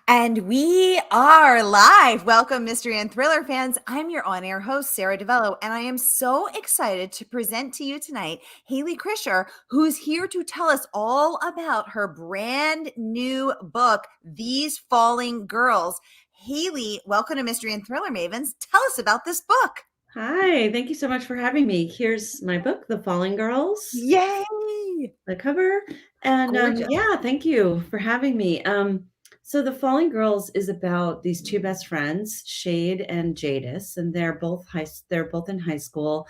And we are live. Welcome, mystery and thriller fans. I'm your on-air host, Sara DiVello, and I am so excited to present to you tonight Hayley Krischer, who's here to tell us all about her brand new book, These Falling Girls. Hayley, welcome to Mystery and Thriller Mavens. Tell us about this book. Hi, thank you so much for having me. Here's my book, The Falling Girls, Yay! the cover. And Gorgeous. yeah, thank you for having me. So The Falling Girls is about these two best friends, Shade and Jadis, and they're both in high school,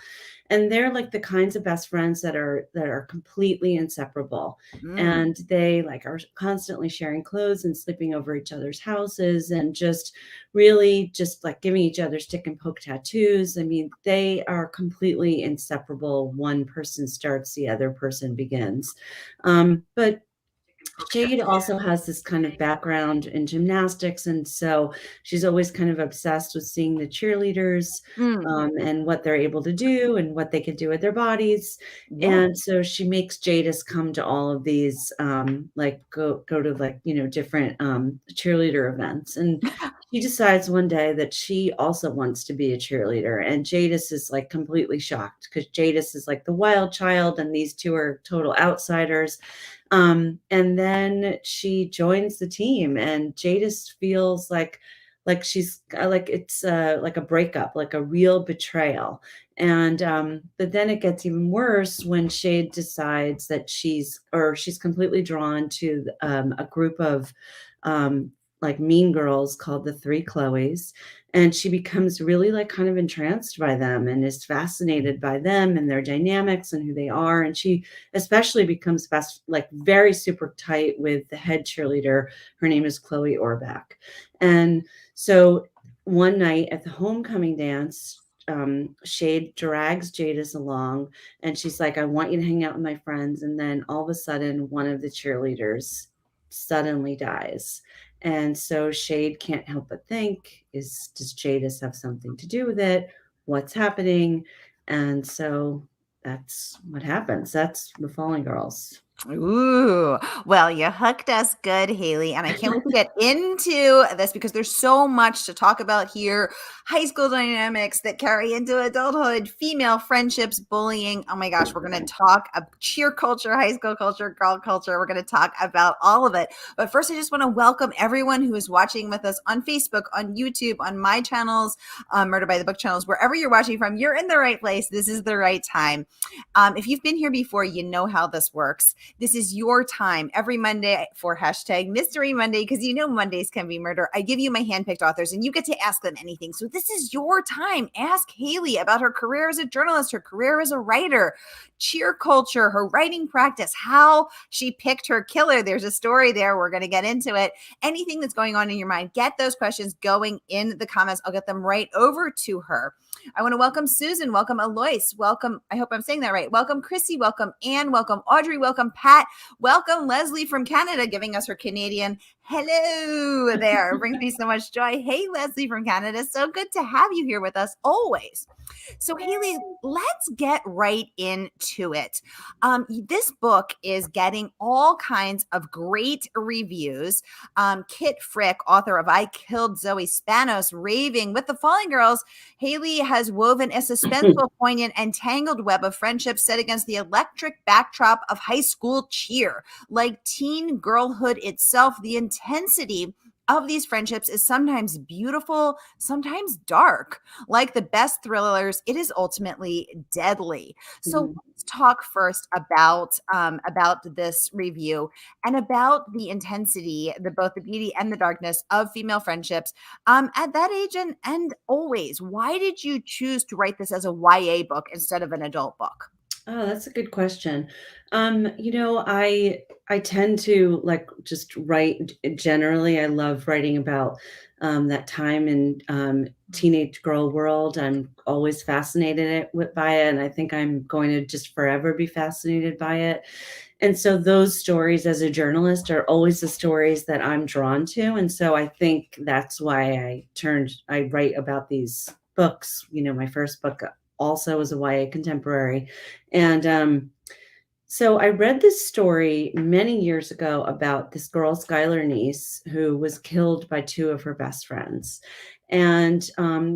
and they're like the kinds of best friends that are completely inseparable. Mm. And they like are constantly sharing clothes and sleeping over each other's houses and just really just like giving each other stick and poke tattoos. I mean, they are completely inseparable. One person starts, the other person begins. But Jade also has this kind of background in gymnastics, and so she's always kind of obsessed with seeing the cheerleaders Mm. and what they're able to do and what they can do with their bodies. Yeah. And so she makes Jadis come to all of these, like go to like different cheerleader events, and she decides one day that she also wants to be a cheerleader. And Jadis is like completely shocked because Jadis is like the wild child, and these two are total outsiders. And then she joins the team, and Jadis feels like she's like it's like a breakup, like a real betrayal. And but then it gets even worse when Shade decides that she's completely drawn to a group of like mean girls called the Three Chloes, and she becomes really like kind of entranced by them and is fascinated by them and their dynamics and who they are. And she especially becomes best, like very super tight with the head cheerleader. Her name is Chloe Orbach. And so one night at the homecoming dance, Shade drags Jadis along, and she's like, I want you to hang out with my friends. And then all of a sudden, one of the cheerleaders suddenly dies. And so Shade can't help but think, does Jadis have something to do with it? What's happening? And so that's what happens. That's The Falling Girls. Ooh, well, you hooked us good, Hayley, and I can't wait to get into this because there's so much to talk about here. High school dynamics that carry into adulthood, female friendships, bullying. Oh my gosh, we're going to talk about cheer culture, high school culture, girl culture. We're going to talk about all of it. But first, I just want to welcome everyone who is watching with us on Facebook, on YouTube, on my channels, Murder by the Book channels, wherever you're watching from. You're in the right place. This is the right time. If you've been here before, you know how this works. This is your time every Monday for hashtag Mystery Monday, because you know Mondays can be murder. I give you my handpicked authors and you get to ask them anything. So this is your time. Ask Hayley about her career as a journalist, her career as a writer, cheer culture, her writing practice, how she picked her killer. There's a story there. We're going to get into it. Anything that's going on in your mind, get those questions going in the comments. I'll get them right over to her. I want to welcome Susan, welcome Alois, welcome, I hope I'm saying that right, welcome Chrissy, welcome Anne, welcome Audrey, welcome Pat, welcome Leslie from Canada, giving us her Canadian hello there. It brings me so much joy. Hey, Leslie from Canada, so good to have you here with us always. So Hayley, let's get right into it. This book is getting all kinds of great reviews. Kit Frick, author of I Killed Zoe Spanos, raving with The Falling Girls. Hayley has woven a suspenseful, poignant, and tangled web of friendship set against the electric backdrop of high school cheer. Like teen girlhood itself, the intensity of these friendships is sometimes beautiful, sometimes dark. Like the best thrillers, it is ultimately deadly. So Mhm. let's talk first about this review and about the intensity, both the beauty and the darkness of female friendships at that age and always. Why did you choose to write this as a YA book instead of an adult book? Oh, that's a good question. I tend to like just write generally. I love writing about that time in teenage girl world. I'm always by it, and I think I'm going to just forever be fascinated by it. And so those stories as a journalist are always the stories that I'm drawn to. And so I think that's why I write about these books. My first book also was a YA contemporary. And So I read this story many years ago about this girl, Skylar Niece, who was killed by two of her best friends. And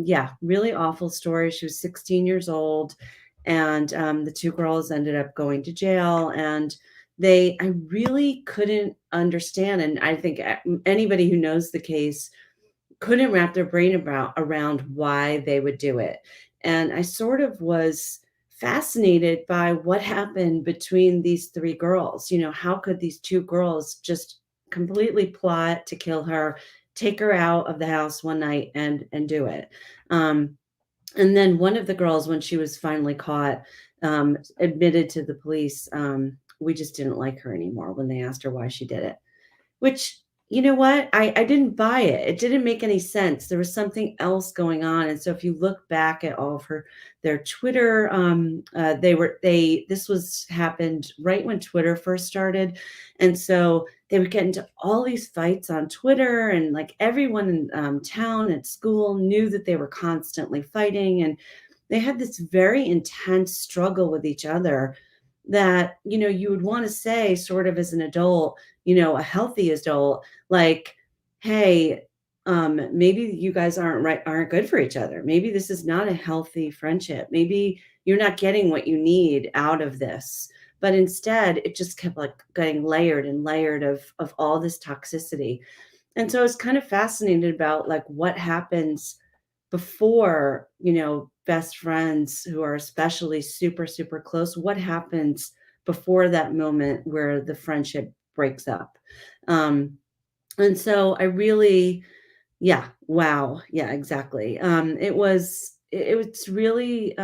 yeah, really awful story. She was 16 years old, and the two girls ended up going to jail. And I really couldn't understand. And I think anybody who knows the case couldn't wrap their brain around why they would do it. And I sort of was fascinated by what happened between these three girls. How could these two girls just completely plot to kill her, take her out of the house one night and do it? Um, and then one of the girls, when she was finally caught, admitted to the police, we just didn't like her anymore when they asked her why she did it. Which, you know what? I didn't buy it. It didn't make any sense. There was something else going on. And so if you look back at all of their Twitter, this was happened right when Twitter first started. And so they would get into all these fights on Twitter, and like everyone in town at school knew that they were constantly fighting. And they had this very intense struggle with each other that, you would want to say, sort of as an adult, a healthy adult, like, hey, maybe you guys aren't good for each other. Maybe this is not a healthy friendship. Maybe you're not getting what you need out of this. But instead, it just kept like getting layered and layered of all this toxicity. And so I was kind of fascinated about like what happens before, best friends who are especially super, super close, what happens before that moment where the friendship breaks up? Um, and so I really, yeah, wow, yeah, exactly. It was really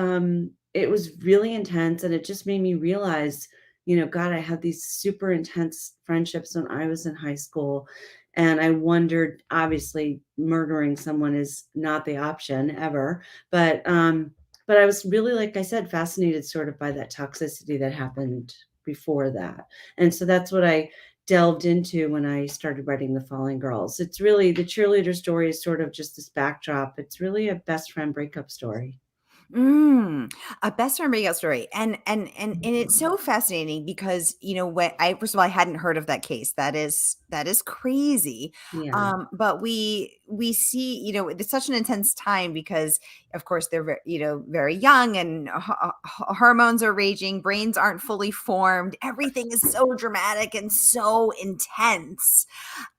intense, and it just made me realize, God, I had these super intense friendships when I was in high school, and I wondered, obviously, murdering someone is not the option ever, but I was really, like I said, fascinated sort of by that toxicity that happened before that, and so that's what I delved into when I started writing The Fallen Girls. It's really the cheerleader story is sort of just this backdrop. It's really a best friend breakup story. Mm, a best friend breakout story, and it's so fascinating because when I first of all I hadn't heard of that case. That is crazy. Yeah. But we see it's such an intense time because of course they're very young, and hormones are raging, brains aren't fully formed, everything is so dramatic and so intense.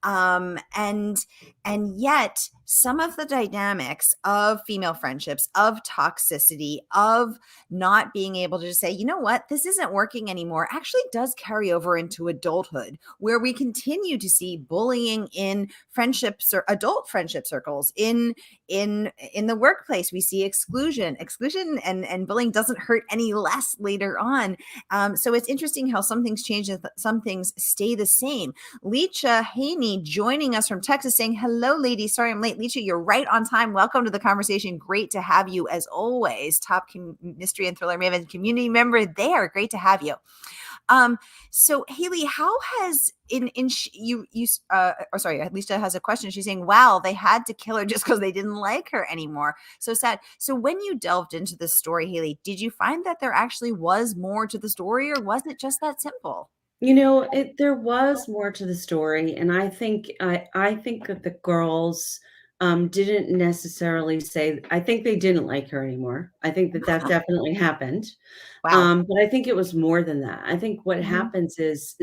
And yet some of the dynamics of female friendships, of toxicity, of not being able to just say, you know what, this isn't working anymore, actually does carry over into adulthood, where we continue to see bullying in friendships or adult friendship circles. In the workplace, we see exclusion, and bullying doesn't hurt any less later on. So it's interesting how some things change and some things stay the same. Leisha Haney joining us from Texas saying, hello, ladies. Sorry I'm late. Leisha, you're right on time. Welcome to the conversation. Great to have you as always. Top mystery and thriller maven community member there. Great to have you. So Hayley, how has or sorry, Leisha has a question. She's saying, wow, they had to kill her just because they didn't like her anymore. So sad. So when you delved into this story, Hayley, did you find that there actually was more to the story, or was it just that simple? There was more to the story, and I think that the girls, didn't necessarily say I think they didn't like her anymore. I think that that definitely happened. Wow. But I think it was more than that. I think what Mhm. happens is,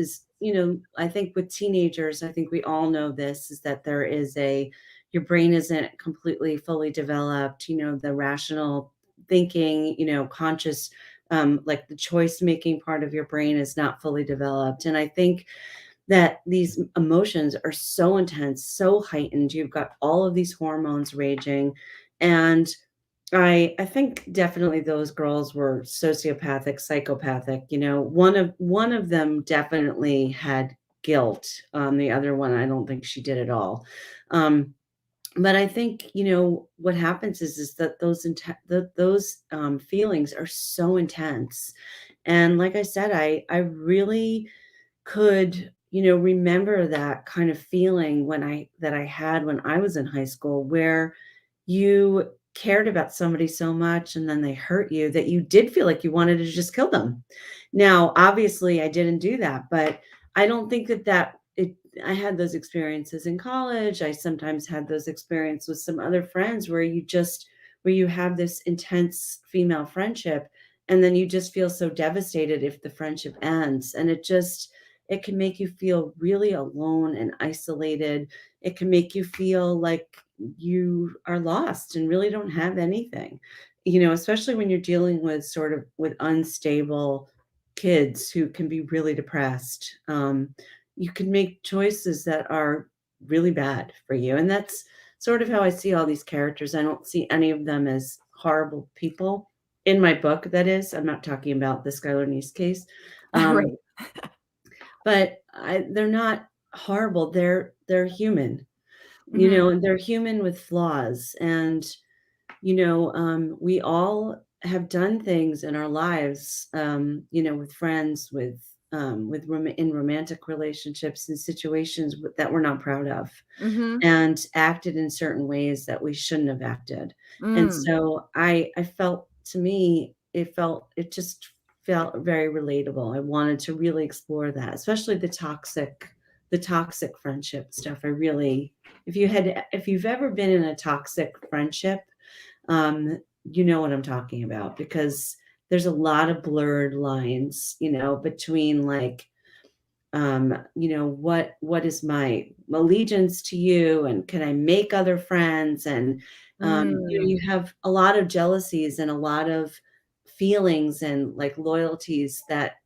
I think with teenagers, I think we all know this, is that your brain isn't completely fully developed, the rational thinking, conscious, like the choice making part of your brain is not fully developed. And I think that these emotions are so intense, so heightened. You've got all of these hormones raging. And I think definitely those girls were sociopathic, psychopathic. One of them definitely had guilt. The other one, I don't think she did at all. But I think what happens is that those feelings are so intense, and like I said, I really could, remember that kind of feeling that I had when I was in high school, where you cared about somebody so much and then they hurt you that you did feel like you wanted to just kill them. Now, obviously, I didn't do that, but I don't think that I had those experiences in college. I sometimes had those experiences with some other friends where you have this intense female friendship and then you just feel so devastated if the friendship ends. And it can make you feel really alone and isolated. It can make you feel like you are lost and really don't have anything. Especially when you're dealing with sort of with unstable kids who can be really depressed. You can make choices that are really bad for you. And that's sort of how I see all these characters. I don't see any of them as horrible people in my book. That is, I'm not talking about the Skylar Niece case. Right. But they're not horrible. They're human, Mhm. and they're human with flaws. And we all have done things in our lives, with friends, in romantic relationships and situations that we're not proud of, Mhm. and acted in certain ways that we shouldn't have acted. And Mm. so I felt, to me, it just felt very relatable. I wanted to really explore that, especially the toxic friendship stuff. If you've ever been in a toxic friendship, you know what I'm talking about, because there's a lot of blurred lines, between like, what is my allegiance to you, and can I make other friends? And you Mm. have a lot of jealousies and a lot of feelings and like loyalties that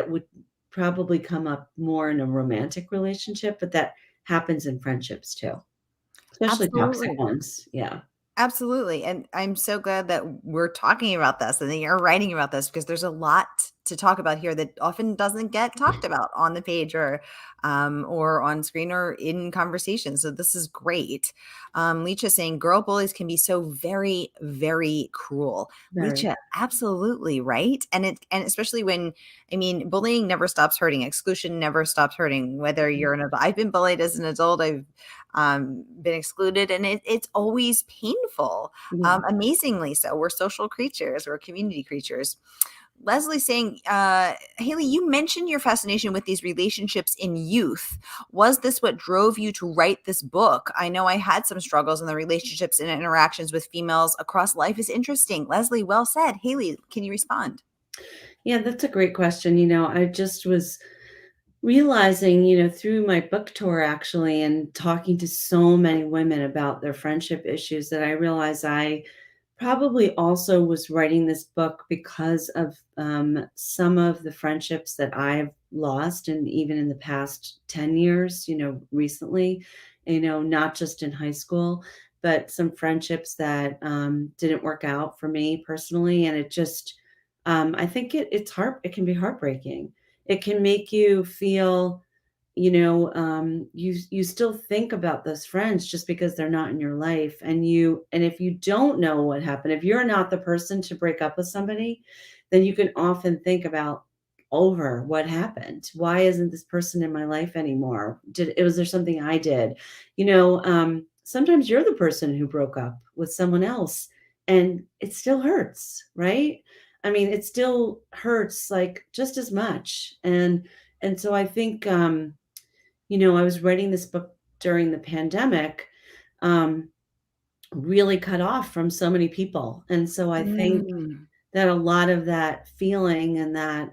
would probably come up more in a romantic relationship, but that happens in friendships too, especially toxic Absolutely. ones. Yeah. Absolutely, and I'm so glad that we're talking about this and that you're writing about this because there's a lot to talk about here that often doesn't get talked about on the page or on screen or in conversation. So this is great. Leisha saying girl bullies can be so very, very cruel. Very. Leisha, absolutely right, and especially when I mean bullying never stops hurting. Exclusion never stops hurting. Whether you're an adult, I've been bullied as an adult. I've been excluded, and it's always painful. Yeah. Amazingly so. We're social creatures. We're community creatures. Leslie saying, Hayley, you mentioned your fascination with these relationships in youth. Was this what drove you to write this book? I know I had some struggles in the relationships and interactions with females across life is interesting. Leslie, well said. Hayley, can you respond? Yeah, that's a great question. I just was realizing, through my book tour actually, and talking to so many women about their friendship issues, that I realized I probably also was writing this book because of some of the friendships that I've lost, and even in the past 10 years, recently, not just in high school, but some friendships that didn't work out for me personally. And I think it can be heartbreaking. It can make you feel, you still think about those friends just because they're not in your life. And if you don't know what happened, if you're not the person to break up with somebody, then you can often think about over what happened. Why isn't this person in my life anymore? Was there something I did? Sometimes you're the person who broke up with someone else, and it still hurts, right? I mean, it still hurts like just as much. And so I think, I was writing this book during the pandemic, um, really cut off from so many people. And so I think Mm, that a lot of that feeling and that,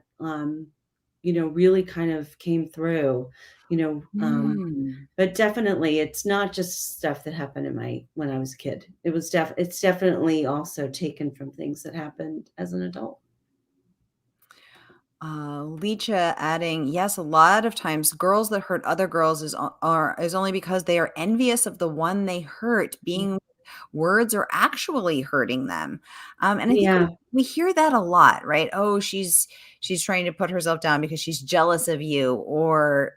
really kind of came through, you know, um, mm. but definitely it's not just stuff that happened when I was a kid. It's definitely also taken from things that happened as an adult. Leacha adding, yes, a lot of times girls that hurt other girls is only because they are envious of the one they hurt. Being words are actually hurting them. And I think Yeah. we hear that a lot, right? Oh, she's trying to put herself down because she's jealous of you, or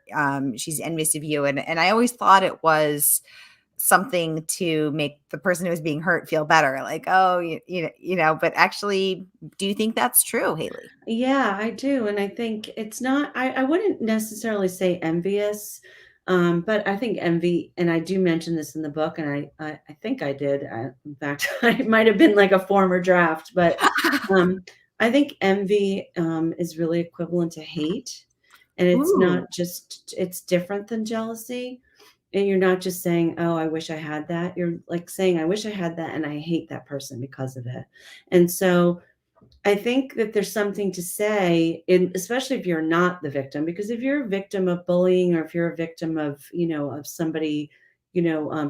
she's envious of you. And I always thought it was something to make the person who was being hurt feel better. Like, oh, but actually, do you think that's true, Haley? Yeah, I do. And I think it's not, I wouldn't necessarily say envious. But I think envy, and I do mention this in the book, and I think I did. In fact, I might have been like a former draft, but um, I think envy is really equivalent to hate, and it's Ooh, not just, it's different than jealousy. And you're not just saying, "Oh, I wish I had that." You're like saying, "I wish I had that, and I hate that person because of it." And so I think that there's something to say, in, especially if you're not the victim, because if you're a victim of bullying, or if you're a victim of, of somebody,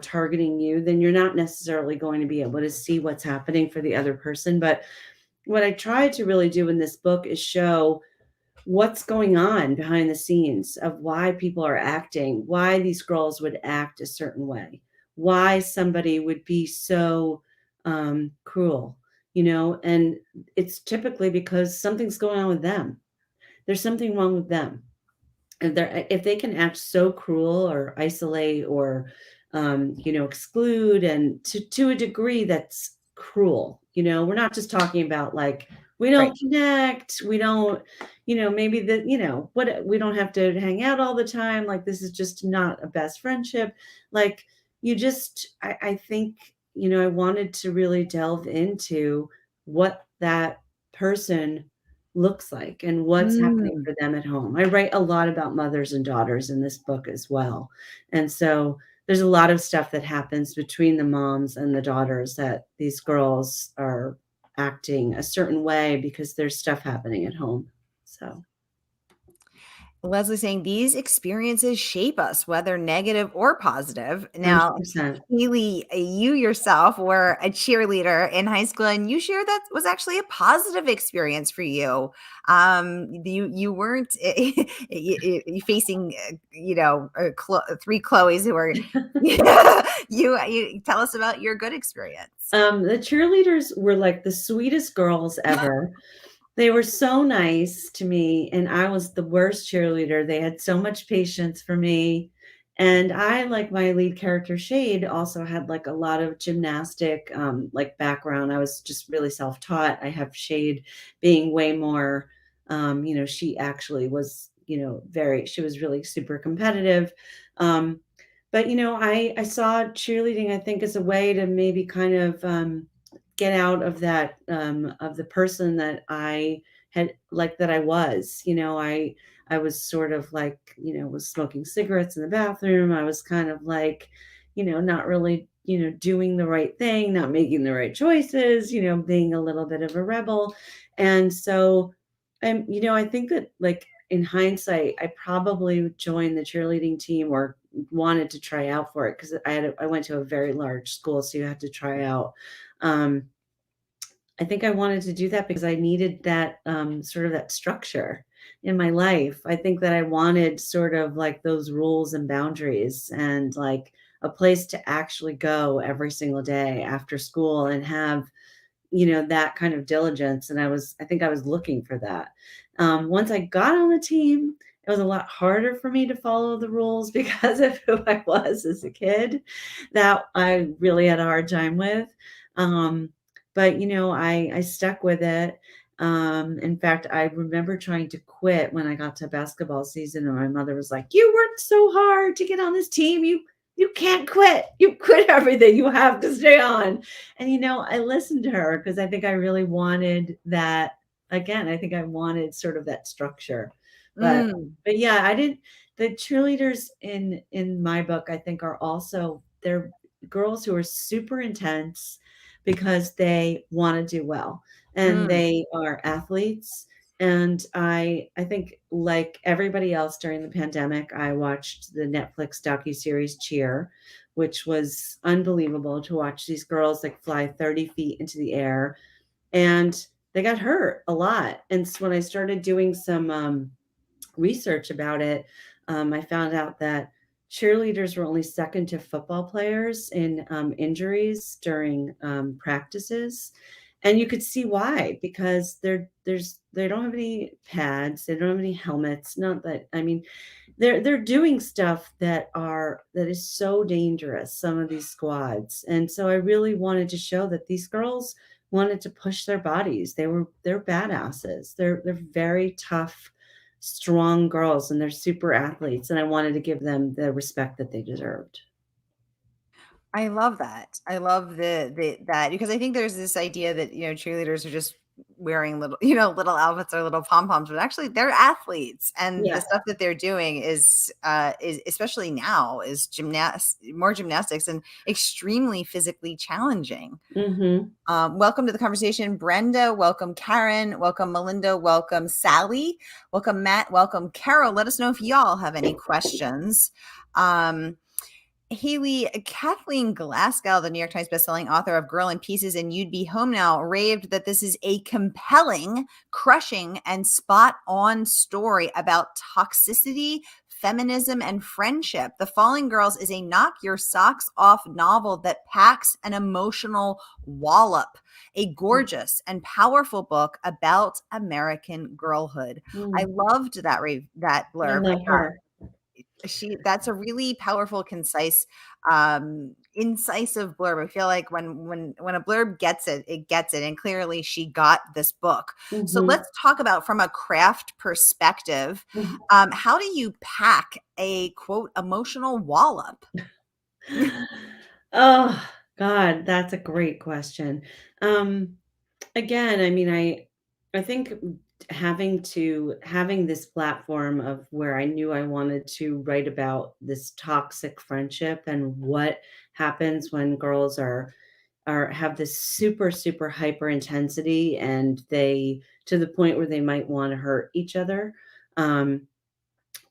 targeting you, then you're not necessarily going to be able to see what's happening for the other person. But what I tried to really do in this book is show what's going on behind the scenes of why people are acting, why these girls would act a certain way, why somebody would be so cruel, and it's typically because something's going on with them. There's something wrong with them. If they can act so cruel or isolate or exclude, and to a degree that's cruel. We're not just talking about like we right. don't connect, we don't, maybe that, what, we don't have to hang out all the time, like this is just not a best friendship. Like I think, I wanted to really delve into what that person looks like and what's happening Mm. for them at home. I write a lot about mothers and daughters in this book as well. And so there's a lot of stuff that happens between the moms and the daughters, that these girls are acting a certain way because there's stuff happening at home. So Leslie saying these experiences shape us, whether negative or positive. Now, 100%. Haley, you yourself were a cheerleader in high school, and you shared that was actually a positive experience for you. You weren't facing, three Chloes who were. You tell us about your good experience. The cheerleaders were like the sweetest girls ever. They were so nice to me, and I was the worst cheerleader. They had so much patience for me. And I, like my lead character, Shade, also had like a lot of gymnastic like background. I was just really self-taught. I have Shade being way more, she actually was, she was really super competitive. Um, but I saw cheerleading, I think, as a way to maybe kind of get out of that of the person that I had, like, that I was. I was sort of like, was smoking cigarettes in the bathroom. I was kind of like, not really, doing the right thing, not making the right choices, being a little bit of a rebel. And so I think that, like, in hindsight, I probably joined the cheerleading team, or wanted to try out for it, because I went to a very large school, so you had to try out. Um, I think I wanted to do that because I needed that sort of that structure in my life. I think that I wanted sort of like those rules and boundaries, and like a place to actually go every single day after school and have, that kind of diligence. And I think I was looking for that. Once I got on the team, it was a lot harder for me to follow the rules because of who I was as a kid, that I really had a hard time with. Um, but I stuck with it. In fact, I remember trying to quit when I got to basketball season, and my mother was like, "You worked so hard to get on this team. You can't quit. You quit everything. You have to stay on." And I listened to her because I think I really wanted that. Again, I think I wanted sort of that structure. But Mm, but yeah, I didn't the cheerleaders in my book, I think, are also, they're girls who are super intense because they want to do well, and mm. they are athletes. And I think, like everybody else during the pandemic, I watched the Netflix docuseries Cheer, which was unbelievable to watch these girls like fly 30 feet into the air. And they got hurt a lot. And so when I started doing some research about it, I found out that cheerleaders were only second to football players in injuries during practices. And you could see why, because they don't have any pads, they don't have any helmets. Not that, I mean, they're doing stuff that is so dangerous, some of these squads. And so I really wanted to show that these girls wanted to push their bodies. They're badasses. They're very tough, strong girls and they're super athletes, and I wanted to give them the respect that they deserved. I love that. I love the that because I think there's this idea that, cheerleaders are just wearing little, little outfits or little pom-poms, but actually they're athletes and the Yeah. stuff that they're doing is especially now is more gymnastics and extremely physically challenging. Mhm. Welcome to the conversation, Brenda. Welcome, Karen. Welcome, Melinda. Welcome, Sally. Welcome, Matt. Welcome, Carol. Let us know if y'all have any questions. Um, Hayley, Kathleen Glasgow, the New York Times bestselling author of Girl in Pieces and You'd Be Home Now, raved that this is a compelling, crushing, and spot on story about toxicity, feminism, and friendship. The Falling Girls is a knock your socks off novel that packs an emotional wallop, a gorgeous and powerful book about American girlhood. I Mm. loved that I blurb. love her. That's a really powerful, concise, incisive blurb. I feel like when a blurb gets it, it gets it. And clearly she got this book. So Mhm. let's talk about from a craft perspective. Mhm. How do you pack a quote emotional wallop? Oh, God, that's a great question. Um, Again, I mean, I think having this platform of where I knew I wanted to write about this toxic friendship and what happens when girls are have this super, super hyper intensity and they to the point where they might wanna hurt each other. Um,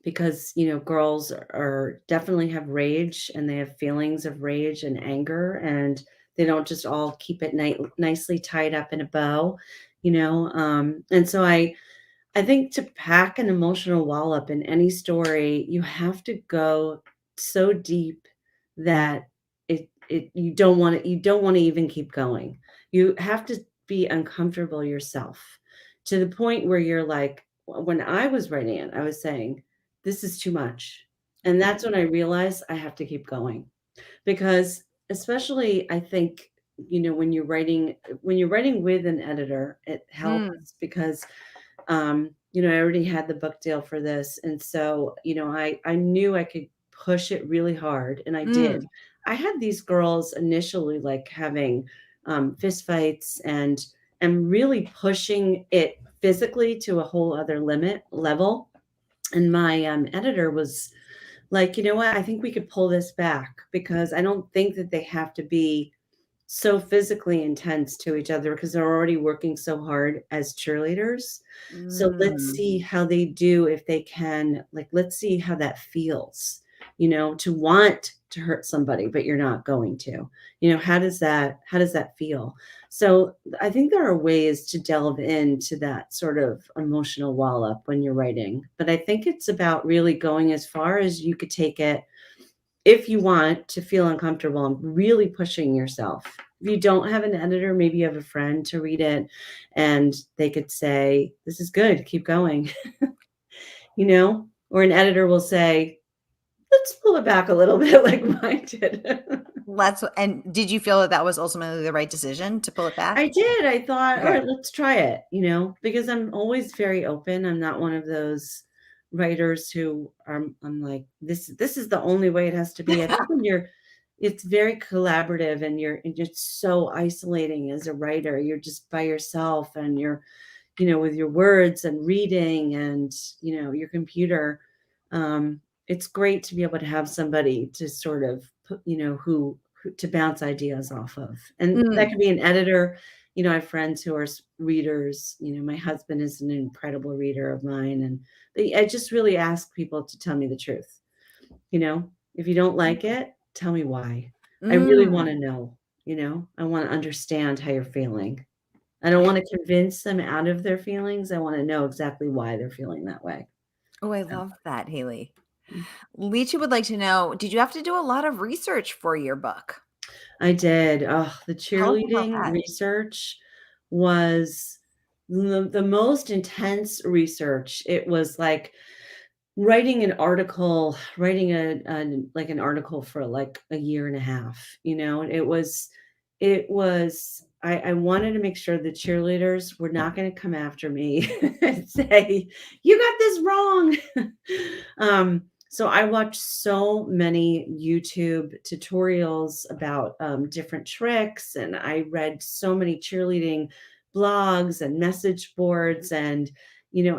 because girls are definitely have rage and they have feelings of rage and anger, and they don't just all keep it nicely tied up in a bow. And so I think to pack an emotional wallop in any story, you have to go so deep that it you don't want to even keep going. You have to be uncomfortable yourself to the point where you're like, when I was writing it, I was saying, this is too much. And that's when I realized I have to keep going because especially I think when you're writing with an editor, it Mm, helps because I already had the book deal for this. And so, I knew I could push it really hard, and I did. mm, I had these girls initially like having fist fights and really pushing it physically to a whole other limit level. And my editor was like, you know what? I think we could pull this back because I don't think that they have to be so physically intense to each other because they're already working so hard as cheerleaders. So let's mm. see how they do if they can, like, let's see how that feels, to want to hurt somebody, but you're not going to. How does that feel? So I think there are ways to delve into that sort of emotional wallop when you're writing. But I think it's about really going as far as you could take it if you want to feel uncomfortable and really pushing yourself. If you don't have an editor, maybe you have a friend to read it and they could say, this is good, keep going, or an editor will say, let's pull it back a little bit like mine did. And did you feel that that was ultimately the right decision to pull it back? I did. I thought, all Okay. right, let's try it, because I'm always very open. I'm not one of those writers who I'm like, this is the only way it has to be. I think when it's very collaborative and you're so isolating as a writer. You're just by yourself and you're, with your words and reading and, your computer. It's great to be able to have somebody to sort of put, who to bounce ideas off of. And that Mm. could be an editor. I have friends who are readers. My husband is an incredible reader of mine. And I just really ask people to tell me the truth. If you don't like it, tell me why. I really want to Mm. know, I want to understand how you're feeling. I don't want to convince them out of their feelings. I want to know exactly why they're feeling that way. Oh, I love that, Haley. Leachy would like to know, did you have to do a lot of research for your book? I did. Oh, the Tell us about cheerleading that. research was the most intense research. It was like writing an article, writing an article for like a year and a half. It was I wanted to make sure the cheerleaders were not going to come after me and say, "You got this wrong." So I watched so many YouTube tutorials about different tricks, and I read so many cheerleading blogs and message boards, and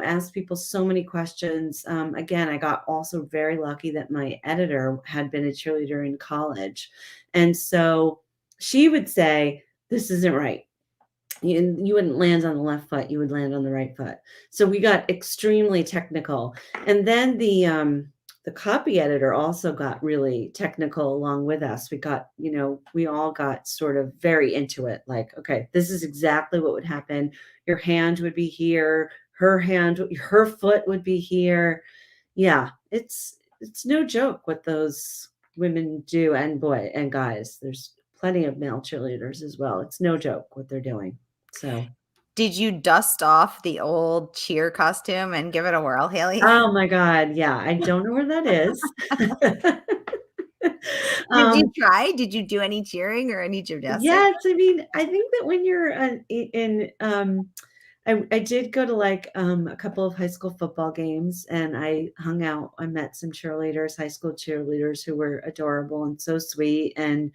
asked people so many questions. Again, I got also very lucky that my editor had been a cheerleader in college, and so she would say, "This isn't right. You wouldn't land on the left foot, you would land on the right foot." So we got extremely technical. And then the copy editor also got really technical along with us. We all got sort of very into it. Like, okay, this is exactly what would happen. Your hand would be here, her foot would be here. Yeah, it's no joke what those women do, and boy and guys. There's plenty of male cheerleaders as well. It's no joke what they're doing. So, Did you dust off the old cheer costume and give it a whirl, Haley? oh my God, yeah, I don't know where that is. Did you Um, try? Did you do any cheering or any gymnastics? yes, I mean, I think that when you're I did go to like a couple of high school football games, and I hung out. I met some cheerleaders, high school cheerleaders who were adorable and so sweet. And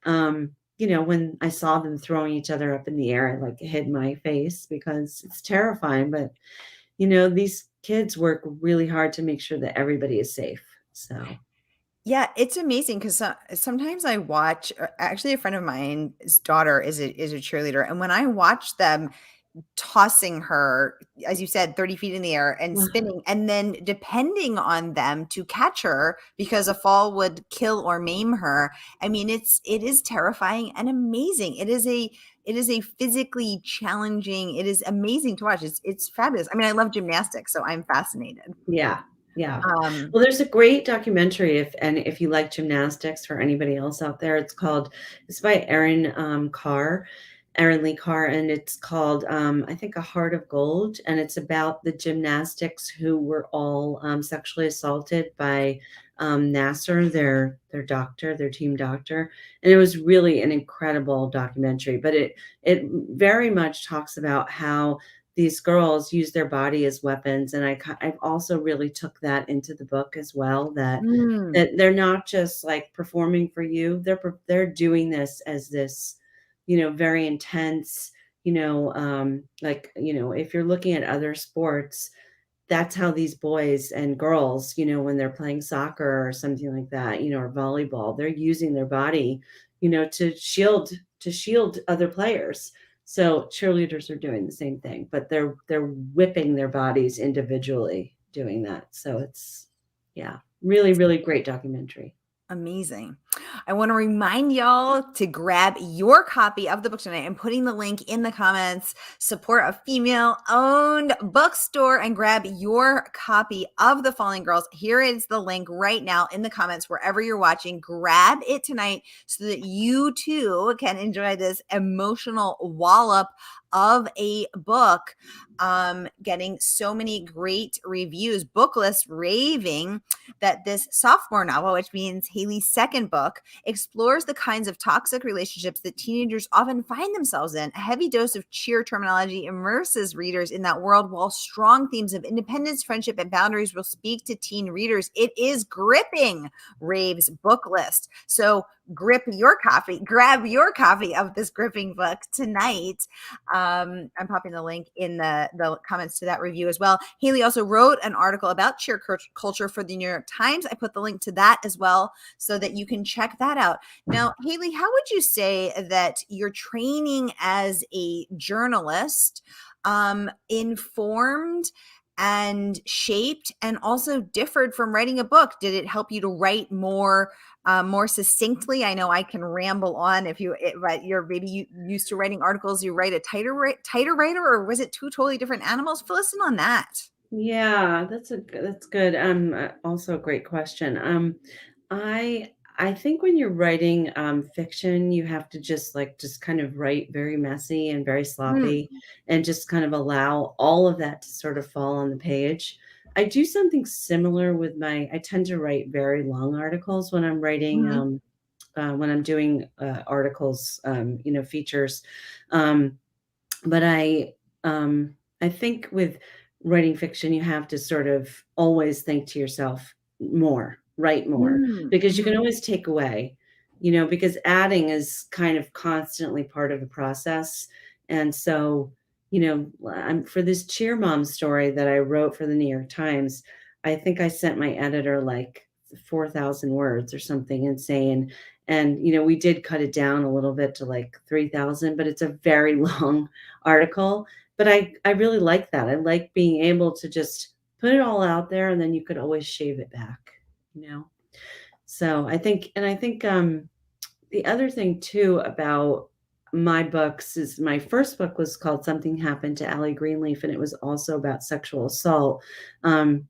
when I saw them throwing each other up in the air, I like hid my face because it's terrifying. But these kids work really hard to make sure that everybody is safe. So, Yeah, it's amazing because sometimes I watch. Actually, a friend of mine's daughter is a cheerleader, and when I watch them tossing her, as you said, 30 feet in the air and spinning, and then depending on them to catch her because a fall would kill or maim her. I mean, it is terrifying and amazing. It is a physically challenging. It is amazing to watch. It's fabulous. I mean, I love gymnastics, so I'm fascinated. yeah, yeah. Um, Well, there's a great documentary if you like gymnastics, for anybody else out there. It's by Erin Lee Carr, and it's called I think A Heart of Gold, and it's about the gymnastics who were all sexually assaulted by Nasser, their doctor, their team doctor. And it was really an incredible documentary. But it very much talks about how these girls use their body as weapons. And I've also really took that into the book as well, that mm. that they're not just like performing for you. They're doing this as this, very intense, if you're looking at other sports, that's how these boys and girls, when they're playing soccer or something like that, or volleyball, they're using their body, to shield other players. So cheerleaders are doing the same thing, but they're whipping their bodies individually doing that. So it's, yeah, really, really great documentary. Amazing. I want to remind y'all to grab your copy of the book tonight. I'm putting the link in the comments. Support a female-owned bookstore and grab your copy of The Falling Girls. Here is the link right now in the comments, wherever you're watching. Grab it tonight so that you too can enjoy this emotional wallop of a book. Getting so many great reviews, Booklist raving that this sophomore novel, which means Hayley's second book, explores the kinds of toxic relationships that teenagers often find themselves in. A heavy dose of cheer terminology immerses readers in that world, while strong themes of independence, friendship, and boundaries will speak to teen readers. It is gripping, raves Booklist. So grab your copy of this gripping book tonight. I'm popping the link in the comments to that review as well. Hayley also wrote an article about cheer culture for the New York Times. I put the link to that as well so that you can check that out. Now, Hayley, how would you say that your training as a journalist informed and shaped and also differed from writing a book? Did it help you to write more succinctly? I know I can ramble on but you're maybe you used to writing articles, you write a tighter writer, or was it two totally different animals? Fill us in on that. Yeah, that's good. Also a great question. I think when you're writing fiction, you have to just kind of write very messy and very Mm, sloppy, and just kind of allow all of that to sort of fall on the page. I do something similar with I tend to write very long articles when I'm writing mhm. when I'm doing articles, features. Um, but I think with writing fiction, you have to sort of always think to yourself, more, write more, Mm, because you can mhm. always take away, because adding is kind of constantly part of the process. And so, for this Cheer Mom story that I wrote for the New York Times, I think I sent my editor like 4,000 words or something insane. And, we did cut it down a little bit to like 3,000, but it's a very long article. But I really like that. I like being able to just put it all out there, and then you could always shave it back, you know? So I think the other thing too about my books is my first book was called Something Happened to Allie Greenleaf, and it was also about sexual assault. Um,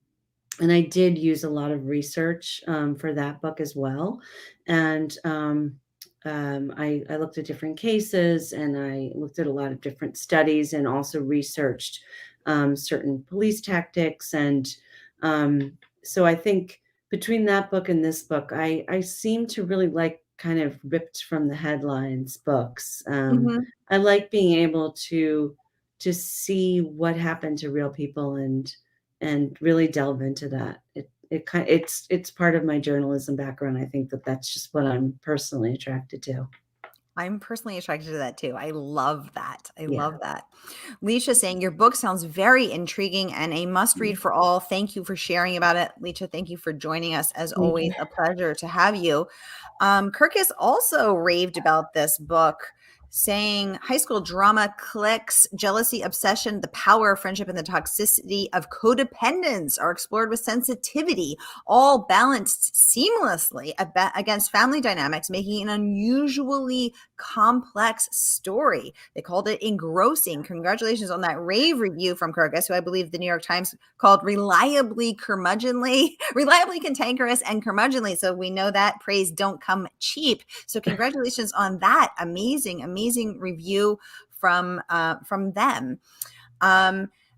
and I did use a lot of research for that book as well. And I looked at different cases, and I looked at a lot of different studies, and also researched certain police tactics. And so I think between that book and this book, I seem to really like kind of ripped from the headlines books. Mhm. I like being able to see what happened to real people, and really delve into that. It's part of my journalism background. I think that that's just what I'm personally attracted to. I'm personally attracted to that too. I love that. I Yeah. love that. Leisha saying, your book sounds very intriguing and a must read for all. Thank you for sharing about it. Leisha, thank you for joining us. As Thank always, you. a pleasure to have you. Kirkus also raved about this book, saying high school drama cliques, jealousy, obsession, the power of friendship, and the toxicity of codependence are explored with sensitivity, all balanced seamlessly against family dynamics, making an unusually complex story. They called it engrossing. Congratulations on that rave review from Kirkus, who I believe the New York Times called reliably curmudgeonly, reliably cantankerous and curmudgeonly. So we know that praise don't come cheap. So congratulations on that amazing review from them.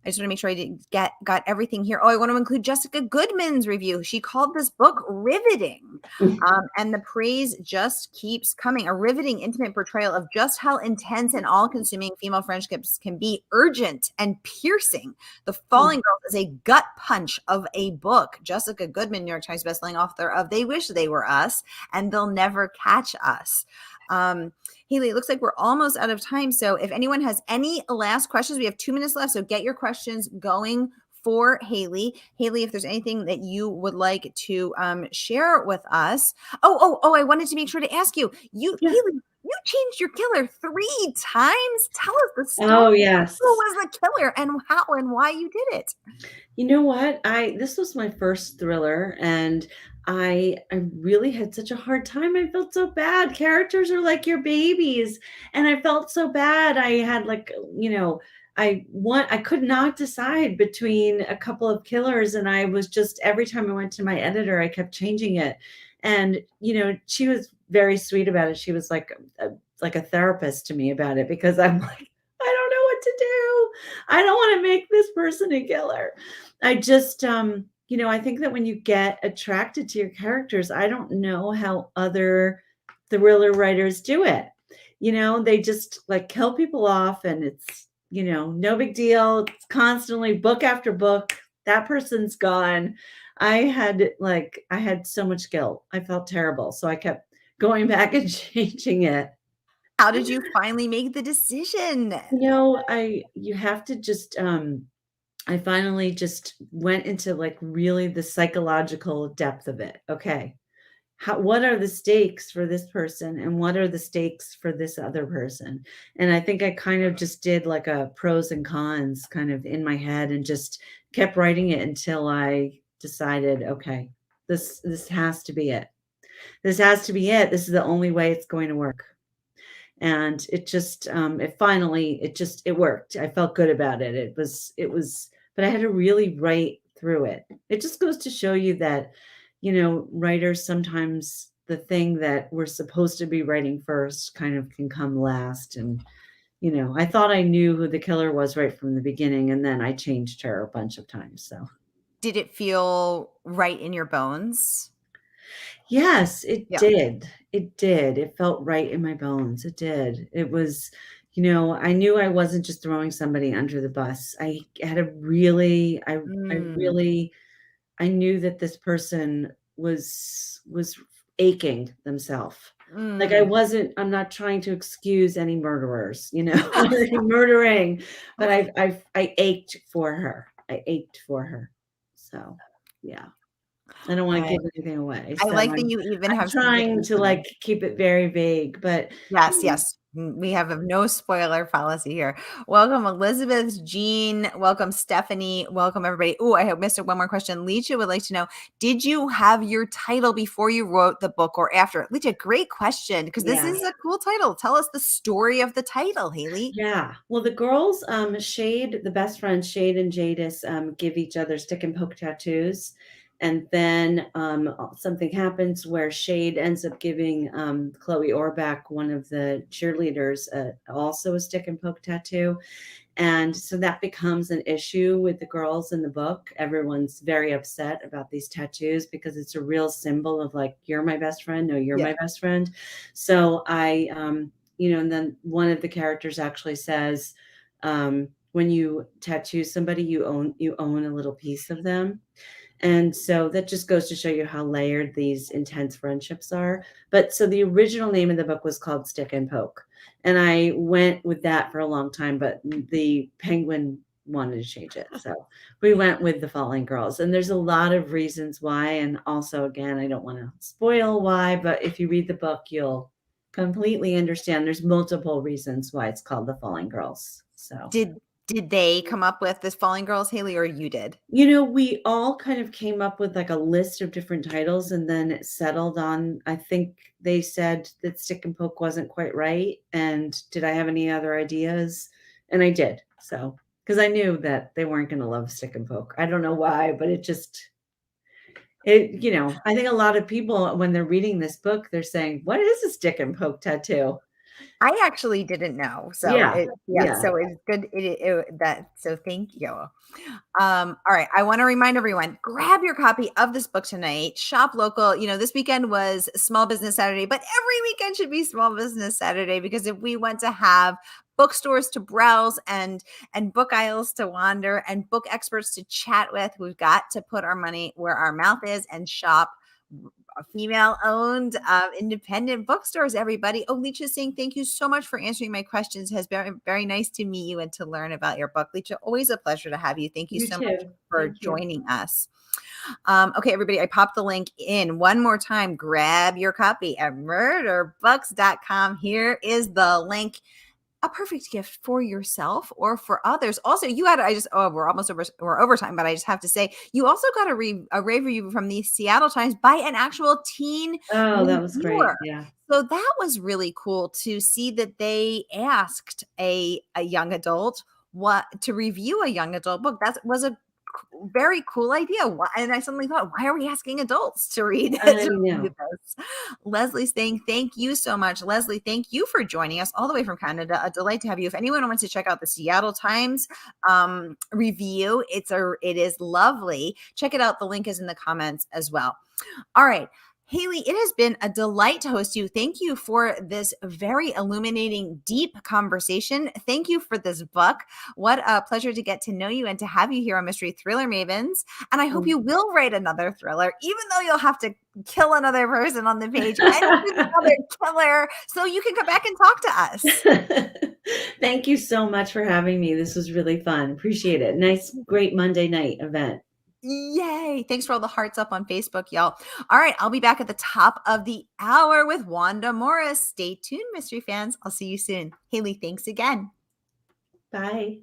I just want to make sure I didn't got everything here. Oh, I want to include Jessica Goodman's review. She called this book riveting. And the praise just keeps coming. A riveting, intimate portrayal of just how intense and all-consuming female friendships can be, urgent and piercing. The Fallen Girls is a gut punch of a book. Jessica Goodman, New York Times bestselling author of They Wish They Were Us and They'll Never Catch Us. Hayley, it looks like we're almost out of time. So if anyone has any last questions, we have 2 minutes left. So get your questions going for Hayley. Hayley, if there's anything that you would like to share with us. Oh, I wanted to make sure to ask you, Yeah. Hayley, you changed your killer 3 times. Tell us the story. Oh, yes. Who was the killer and how and why you did it? You know what? I This was my first thriller, and I really had such a hard time. I felt so bad. Characters are like your babies, and I felt so bad. I had like, I could not decide between a couple of killers, and I was just every time I went to my editor, I kept changing it. And she was very sweet about it. She was like a therapist to me about it, because I'm like, I don't know what to do. I don't want to make this person a killer. I just, I think that when you get attracted to your characters, I don't know how other thriller writers do it. They just like kill people off, and it's, no big deal. It's constantly book after book. That person's gone. I had so much guilt. I felt terrible. So I kept going back and changing it. How did you finally make the decision? You have to just, I finally just went into like really the psychological depth of it. Okay. What are the stakes for this person, and what are the stakes for this other person? And I think I kind of just did like a pros and cons kind of in my head, and just kept writing it until I decided, okay, this has to be it. This has to be it. This is the only way it's going to work. And it just it worked. I felt good about it. It was but I had to really write through it. It just goes to show you that, writers, sometimes the thing that we're supposed to be writing first kind of can come last. And I thought I knew who the killer was right from the beginning, and then I changed her a bunch of times. So Did it feel right in your bones? Yes, it Yeah. did. It did. It felt right in my bones. It did. It was, I knew I wasn't just throwing somebody under the bus. I had a really I Mm, really I knew that this person was aching themselves. Like mm. I'm not trying to excuse any murderers, or any murdering, but I ached for her. I ached for her. So, yeah. I don't wanna I give anything away, I so like that you even I'm have trying sympathy to, for them. like, keep it very vague, but, Yes, you know yes. We have a no spoiler policy here. Welcome, Elizabeth, Jean. Welcome, Stephanie. Welcome, everybody. Oh, I have missed one more question. Leisha would like to know, did you have your title before you wrote the book or after? Leisha, great question, because this Yeah. is a cool title. Tell us the story of the title, Hayley. Yeah. Well, the girls, Shade, the best friends, Shade and Jadis, give each other stick and poke tattoos. And then something happens where Shade ends up giving Chloe Orbeck, one of the cheerleaders, also a stick and poke tattoo. And so that becomes an issue with the girls in the book. Everyone's very upset about these tattoos because it's a real symbol of like, you're my best friend. No, you're Yeah. my best friend. So and then one of the characters actually says, when you tattoo somebody, you own a little piece of them. And so that just goes to show you how layered these intense friendships are. But so the original name of the book was called Stick and Poke. And I went with that for a long time, but the Penguin wanted to change it. So we went with the Falling Girls. And there's a lot of reasons why. And also, again, I don't want to spoil why, but if you read the book, you'll completely understand. There's multiple reasons why it's called the Falling Girls. So Did they come up with this Falling Girls, Hayley, or you did? We all kind of came up with like a list of different titles and then it settled on, I think they said that Stick and Poke wasn't quite right. And did I have any other ideas? And I did. So, because I knew that they weren't going to love Stick and Poke. I don't know why, but I think a lot of people, when they're reading this book, they're saying, what is a Stick and Poke tattoo? I actually didn't know. So Yeah. Yeah. so it's good. So thank you. All right. I want to remind everyone, grab your copy of this book tonight. Shop local. This weekend was Small Business Saturday, but every weekend should be Small Business Saturday, because if we want to have bookstores to browse and book aisles to wander and book experts to chat with, we've got to put our money where our mouth is and shop female owned independent bookstores, everybody. Oh, Leecha's saying thank you so much for answering my questions. It has been very nice to meet you and to learn about your book. Leecha, always a pleasure to have you. Thank you You so much too. for Thank you. joining us. Okay, everybody, I popped the link in one more time. Grab your copy at murderbooks.com. Here is the link. A perfect gift for yourself or for others. Also, we're almost we're overtime, but I just have to say, you also got a rave review from the Seattle Times by an actual teen Oh, that was great. reviewer. Yeah. So that was really cool to see that they asked a young adult what to review a young adult book. That was a very cool idea. And I suddenly thought, why are we asking adults to read, I to read know. this? Leslie's saying, thank you so much. Leslie, thank you for joining us all the way from Canada. A delight to have you. If anyone wants to check out the Seattle Times review, it is lovely. Check it out. The link is in the comments as well. All right. Hayley, it has been a delight to host you. Thank you for this very illuminating, deep conversation. Thank you for this book. What a pleasure to get to know you and to have you here on Mystery Thriller Mavens. And I hope you will write another thriller, even though you'll have to kill another person on the page and another killer, so you can come back and talk to us. Thank you so much for having me. This was really fun. Appreciate it. Nice, great Monday night event. Yay. Thanks for all the hearts up on Facebook, y'all. All right. I'll be back at the top of the hour with Wanda Morris. Stay tuned, mystery fans. I'll see you soon. Hayley, thanks again. Bye.